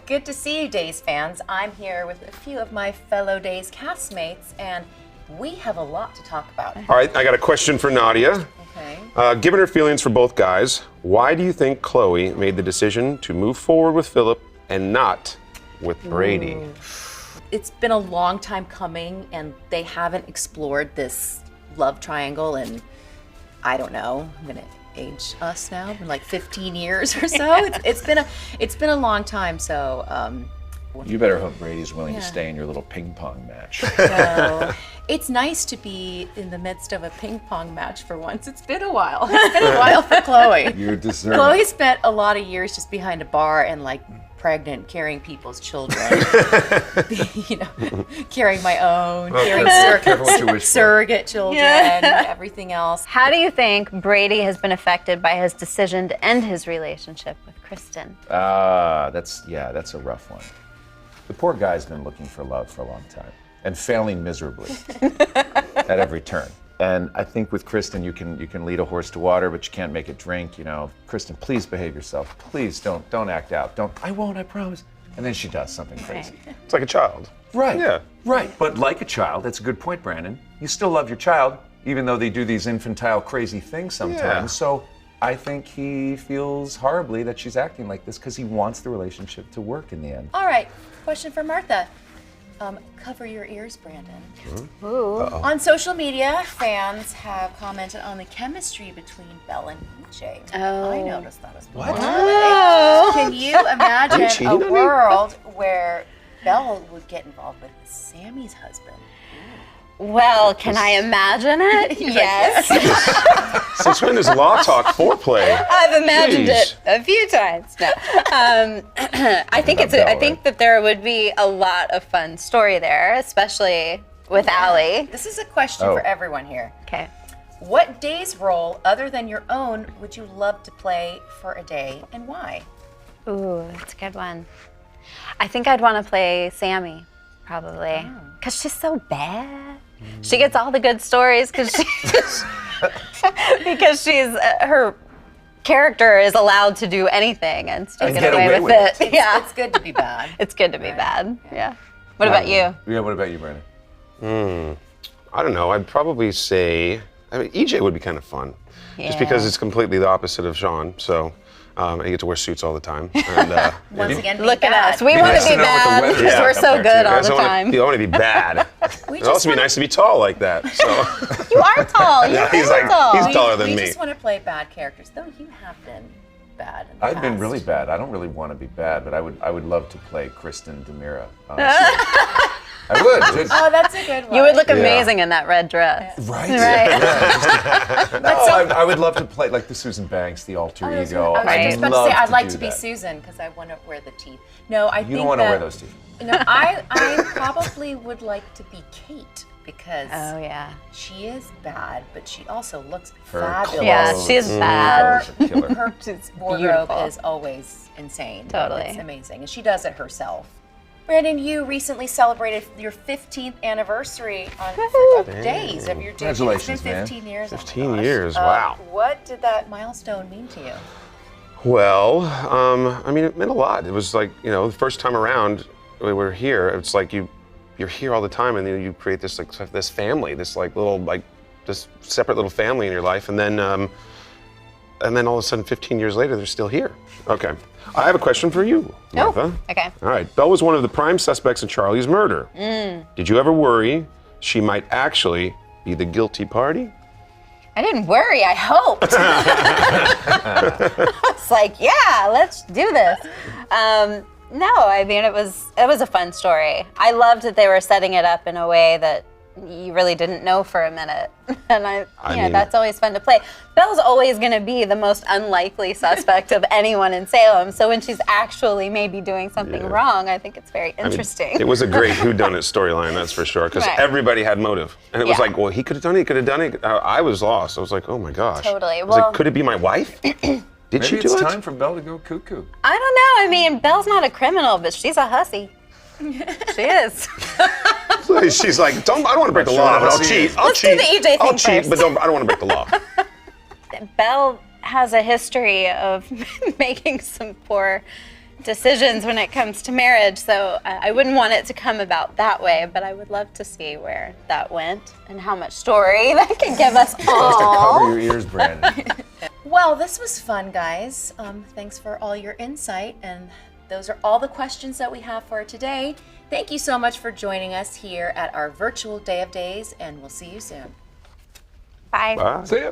good to see you, Days fans. I'm here with a few of my fellow Days castmates, and we have a lot to talk about. All right, I got a question for Nadia. Okay. Given her feelings for both guys, why do you think Chloe made the decision to move forward with Philip and not with Brady? It's been a long time coming, and they haven't explored this love triangle, and I don't know, I'm gonna age us now, been like 15 years or so. It's been a long time, so You better hope Brady's willing to stay in your little ping pong match. no. It's nice to be in the midst of a ping pong match for once. It's been a while. It's been a while for Chloe. You deserve Chloe it. spent a lot of years just behind a bar and like pregnant, carrying people's children. You know, carrying my own, carrying Careful what you wish for. surrogate children, and everything else. How do you think Brady has been affected by his decision to end his relationship with Kristen? That's a rough one. The poor guy's been looking for love for a long time and failing miserably at every turn. And I think with Kristen, you can lead a horse to water, but you can't make it drink. You know, Kristen, please behave yourself. Please don't act out. I won't, I promise. And then she does something crazy. It's like a child. Right. Yeah. Right. But like a child, that's a good point, Brandon. You still love your child, even though they do these infantile, crazy things sometimes. Yeah. So I think he feels horribly that she's acting like this because he wants the relationship to work in the end. All right, question for Martha. Cover your ears, Brandon. Ooh. On social media, fans have commented on the chemistry between Belle and EJ. Oh. I noticed that as well. Oh. Can you imagine cheating a on me? world where Belle would get involved with Sammy's husband? Well, can I imagine it? Yes. Since when does law talk foreplay? I've imagined Jeez. it a few times. No. I think I think that there would be a lot of fun story there, especially with Allie. This is a question for everyone here. Okay. What Days role, other than your own, would you love to play for a day, and why? Ooh, that's a good one. I think I'd want to play Sammy, probably, because she's so bad. She gets all the good stories because she's her character is allowed to do anything and still get away with it. Yeah, It's good to be bad. it's good to be bad. Yeah. What about you? Yeah, what about you, Brandon? I don't know. I'd probably say, EJ would be kind of fun. Just because it's completely the opposite of Sean. So I get to wear suits all the time. And, Once again, being Look at bad. us. We want nice to to be know what the bad weather's because like we're up so there, good too. all the time. You want to be bad. It'd also be nice to be tall like that. So You are tall. You're yeah, he's really like tall. he's taller than we me. just want to play bad characters, though you have been bad in the I've been past. really bad. I don't really want to be bad, but I would love to play Kristen DeMira, honestly. I would. Just- Oh, that's a good one. You would look Yeah. amazing in that red dress. Right. Right. No, I would love to play like the Susan Banks, the alter I was ego. just about to love say I'd like do to be that. Susan because I want to wear the teeth. No, I think You don't want to that, wear those teeth. No, I probably would like to be Kate because Oh yeah. she is bad, but she also looks Her fabulous. Yeah, clothes. she's bad. Clothes are killer. Her wardrobe beautiful. is always insane. Totally. It's amazing, and she does it herself. Brandon, you recently celebrated your 15th anniversary of days of your debut. Congratulations, It's been man. 15 years. 15 gosh. years, wow. What did that milestone mean to you? Well, I mean, it meant a lot. It was like, you know, the first time around we were here, it's like you're here all the time, and then you create this like this family, this like little like this separate little family in your life, and then all of a sudden, 15 years later, they're still here. Okay, I have a question for you, Martha. Okay. All right, Belle was one of the prime suspects in Charlie's murder. Did you ever worry she might actually be the guilty party? I didn't worry, I hoped. It's like, yeah, let's do this. No, I mean, it was a fun story. I loved that they were setting it up in a way that you really didn't know for a minute. And I yeah, mean- that's always fun to play. Belle's always gonna be the most unlikely suspect of anyone in Salem. So when she's actually maybe doing something wrong, I think it's very I mean, interesting. it was a great whodunit storyline, that's for sure, because Right. everybody had motive. And it was Yeah. like, well, he could have done it, he could have done it. I was lost. I was like, oh my gosh. Totally. I was like, Well- could it be my wife? Did she Maybe do it's it? time for Belle to go cuckoo. I don't know. I mean, Belle's not a criminal, but she's a hussy. She is. She's like, I don't want to break the Sure, law, but I'll let's cheat. see. I'll Let's do cheat. the EJ I'll thing cheat, first. but I don't want to break the law. Belle has a history of making some poor decisions when it comes to marriage, so I wouldn't want it to come about that way, but I would love to see where that went and how much story that could give us all. Cover your ears, Brandon. Well, this was fun, guys. Thanks for all your insight, and those are all the questions that we have for today. Thank you so much for joining us here at our virtual Day of Days, and we'll see you soon. Bye. Bye. See ya.